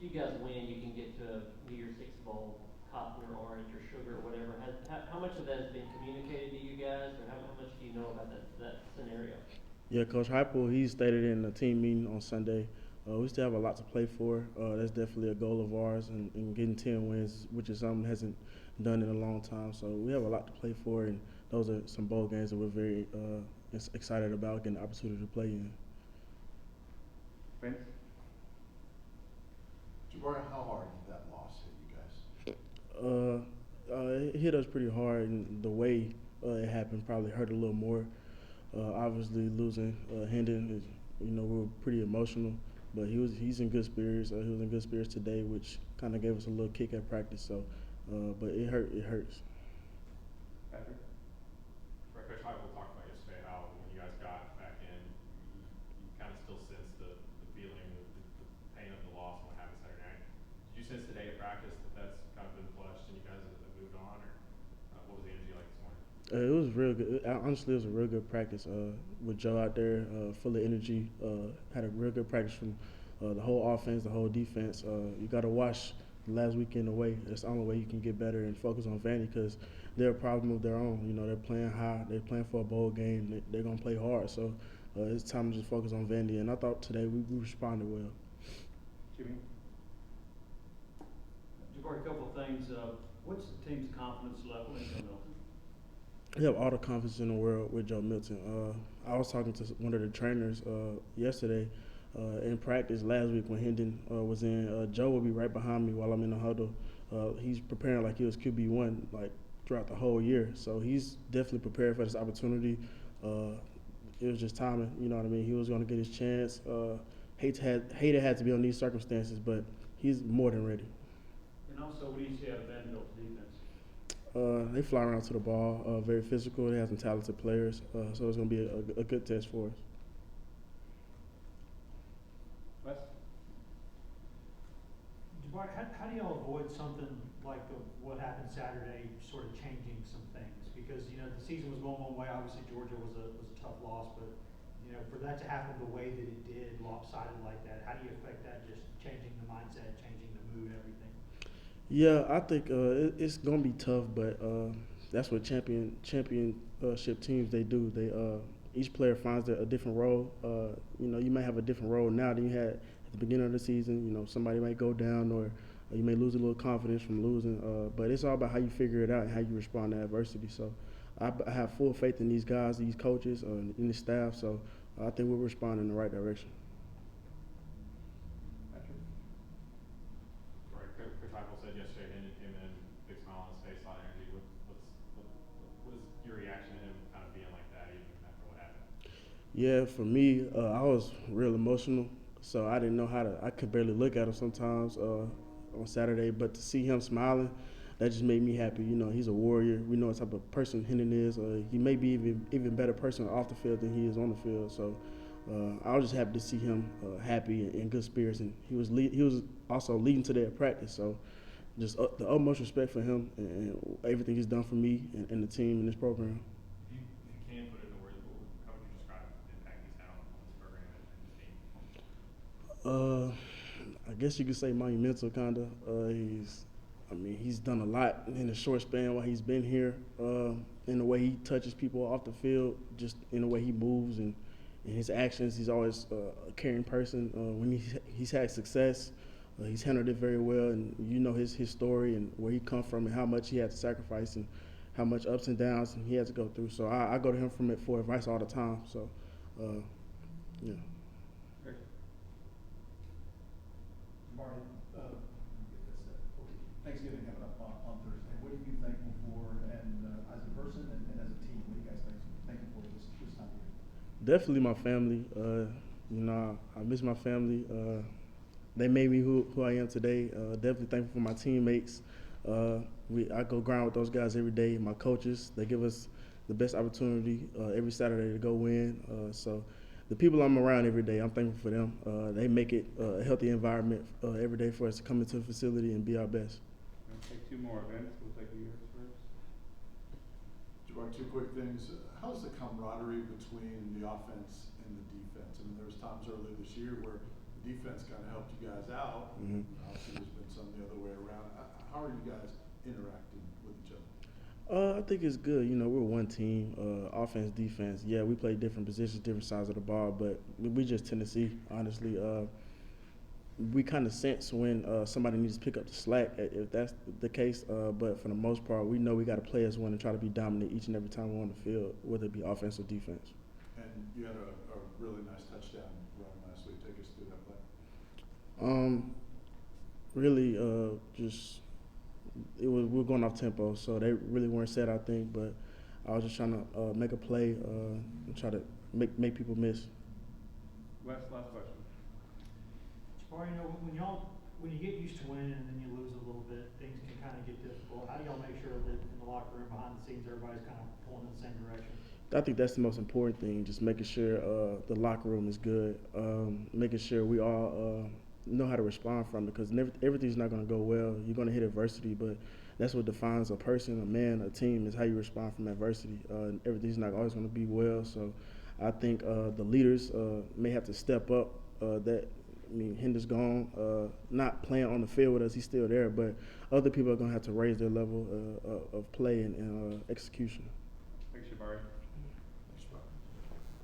you guys win, you can get to a New Year's Six bowl, cotton or orange or sugar or whatever. How much of that has been communicated to you guys, or how much do you know about that scenario? Yeah, Coach Heupel, he stated in the team meeting on Sunday, we still have a lot to play for. That's definitely a goal of ours, and getting 10 wins, which is something hasn't done in a long time. So we have a lot to play for, and those are some bowl games that we're very excited about getting the opportunity to play in. Vince? Jabari, how hard did that loss hit you guys? It hit us pretty hard, and the way it happened probably hurt a little more. Obviously, losing Hendon is, we were pretty emotional, but he's in good spirits. He was in good spirits today, which kind of gave us a little kick at practice. So, but it hurt. It hurts. Patrick? Right, Coach Heupel talked about yesterday how when you guys got back in, you kind of still sense the feeling, the pain of the loss and what happened Saturday night. Did you sense today at practice that that's kind of been flushed and you guys have moved on, or what was the energy like this morning? It was real good. Honestly, it was a real good practice with Joe out there, full of energy. Had a real good practice from the whole offense, the whole defense. You got to watch the last weekend away. That's the only way you can get better and focus on Vandy because they're a problem of their own. They're playing high. They're playing for a bowl game. They're going to play hard. So it's time to just focus on Vandy. And I thought today we responded well. Jimmy? Jabari, a couple of things. What's the team's confidence level in Milton? We have all the confidence in the world with Joe Milton. I was talking to one of the trainers yesterday in practice last week when Hendon was in. Joe will be right behind me while I'm in the huddle. He's preparing like he was QB1 like throughout the whole year, so he's definitely prepared for this opportunity. It was just timing, you know what I mean. He was going to get his chance. Hate it had to be on these circumstances, but he's more than ready. And also, what do you see out of Vanderbilt's defense? They fly around to the ball, very physical. They have some talented players, so it's going to be a good test for us. Wes? Jabari, how do y'all avoid something like what happened Saturday, sort of changing some things? Because the season was going one way. Obviously, Georgia was a tough loss, but for that to happen the way that it did, lopsided like that, how do you affect that? Just changing the mindset, changing the mood, everything. Yeah, I think it's gonna be tough, but that's what championship teams they do. They each player finds a different role. You may have a different role now than you had at the beginning of the season. Somebody might go down, or you may lose a little confidence from losing. But it's all about how you figure it out and how you respond to adversity. So I have full faith in these guys, these coaches, in the staff. So I think we're responding in the right direction. Patrick? Right, Coach Heupel said yesterday Hendon came in, big smile on his face, a lot of energy. What is your reaction to him kind of being like that even after what happened? Yeah, for me, I was real emotional, so I didn't know how to. I could barely look at him sometimes on Saturday, but to see him smiling, that just made me happy. He's a warrior. We know what type of person Hendon is. He may be even better person off the field than he is on the field. So I was just happy to see him happy and in good spirits, and he was also leading today at practice. So just the utmost respect for him and everything he's done for me and the team and this program. If you can put it into words, how would you describe the impact he's had on this program and the team? I guess you could say monumental, kinda. He's done a lot in a short span while he's been here. In the way he touches people off the field, just in the way he moves and in his actions, he's always a caring person. When he's had success, he's handled it very well, and his story and where he come from and how much he had to sacrifice and how much ups and downs he had to go through. So I go to him for advice all the time. So, yeah. Marty, Thanksgiving coming up on Thursday. What are you thankful for, and as a person and as a team, what are you guys thankful for this time of year? Definitely my family. I miss my family. They made me who I am today. Definitely thankful for my teammates. I go grind with those guys every day. My coaches, they give us the best opportunity every Saturday to go win. So the people I'm around every day, I'm thankful for them. They make it a healthy environment every day for us to come into the facility and be our best. We'll take two more events. We'll take yours first. Jabari, two quick things. How's the camaraderie between the offense and the defense? There was times earlier this year where the defense kind of helped you guys out. Mhm. Obviously, there's been some the other way around. How are you guys interacting with each other? I think it's good. You know, we're one team, offense, defense. Yeah, we play different positions, different sides of the ball, but we just Tennessee, honestly. We kind of sense when somebody needs to pick up the slack, if that's the case. But for the most part, we know we got to play as one and try to be dominant each and every time we're on the field, whether it be offense or defense. And you had a really nice touchdown run last week. Take us through that play. Really, just we were going off tempo, so they really weren't set, I think. But I was just trying to make a play and try to make people miss. Last question. Jabari, you know, when you get used to winning and then you lose a little bit, things can kind of get difficult. How do y'all make sure that in the locker room, behind the scenes, everybody's kind of pulling in the same direction? I think that's the most important thing, just making sure the locker room is good, making sure we all know how to respond from it, because everything's not going to go well. You're going to hit adversity, but that's what defines a person, a man, a team, is how you respond from adversity. Everything's not always going to be well, so I think the leaders may have to step up. Hender's gone, not playing on the field with us, he's still there, but other people are going to have to raise their level of play and execution. Thanks, Jabari.